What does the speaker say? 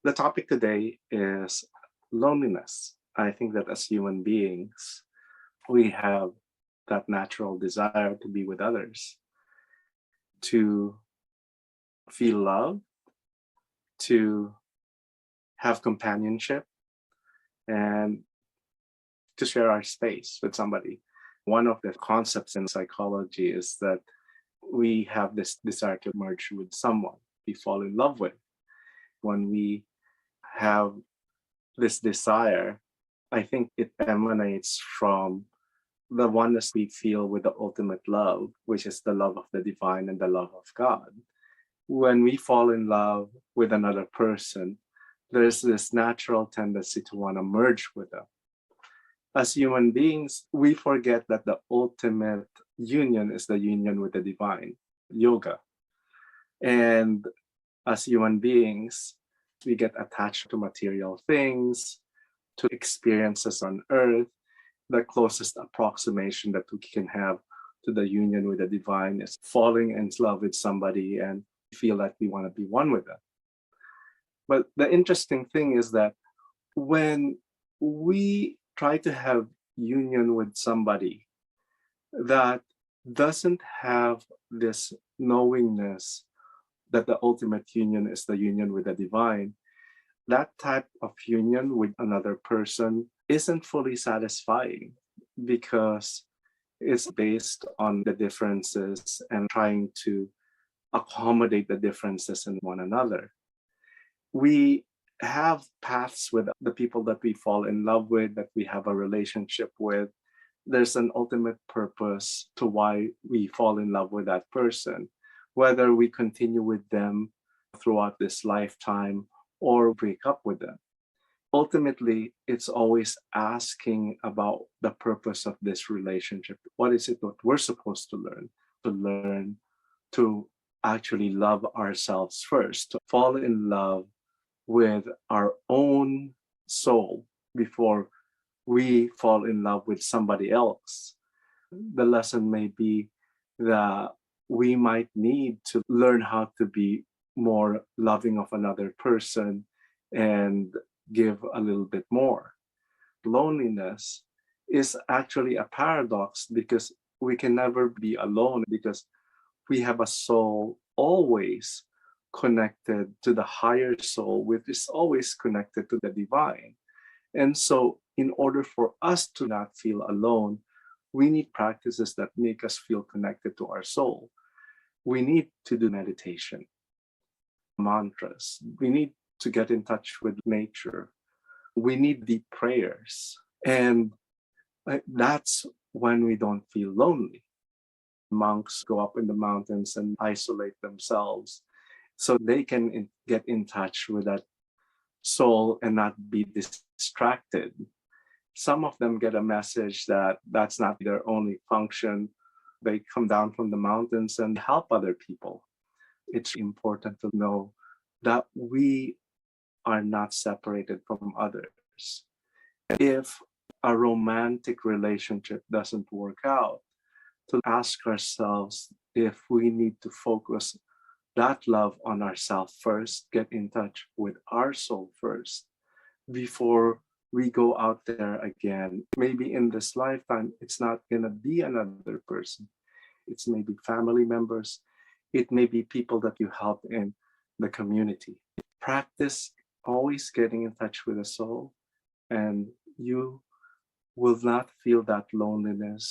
The topic today is loneliness. I think that as human beings, we have that natural desire to be with others, to feel love, to have companionship, and to share our space with somebody. One of the concepts in psychology is that we have this desire to merge with someone we fall in love with. When we have this desire, I think it emanates from the oneness we feel with the ultimate love, which is the love of the divine and the love of God. When we fall in love with another person, there's this natural tendency to want to merge with them. As human beings, we forget that the ultimate union is the union with the divine, yoga. And as human beings, we get attached to material things, to experiences on earth. The closest approximation that we can have to the union with the divine is falling in love with somebody and feel like we want to be one with them. But the interesting thing is that when we try to have union with somebody that doesn't have this knowingness that the ultimate union is the union with the divine, that type of union with another person isn't fully satisfying because it's based on the differences and trying to accommodate the differences in one another. We have paths with the people that we fall in love with, that we have a relationship with. There's an ultimate purpose to why we fall in love with that person, whether we continue with them throughout this lifetime or break up with them. Ultimately, it's always asking about the purpose of this relationship. What is it that we're supposed to learn? To learn to actually love ourselves first, to fall in love with our own soul before we fall in love with somebody else. The lesson may be that we might need to learn how to be more loving of another person and give a little bit more. Loneliness is actually a paradox because we can never be alone because we have a soul always connected to the higher soul, which is always connected to the divine. And so, in order for us to not feel alone, we need practices that make us feel connected to our soul. We need to do meditation, mantras. We need to get in touch with nature. We need deep prayers. And that's when we don't feel lonely. Monks go up in the mountains and isolate themselves so they can get in touch with that soul and not be distracted. Some of them get a message that that's not their only function. They come down from the mountains and help other people. It's important to know that we are not separated from others. If a romantic relationship doesn't work out, to ask ourselves if we need to focus that love on ourselves first, get in touch with our soul first before we go out there again. Maybe in this lifetime, it's not going to be another person. It's maybe family members. It may be people that you help in the community. Practice always getting in touch with the soul, and you will not feel that loneliness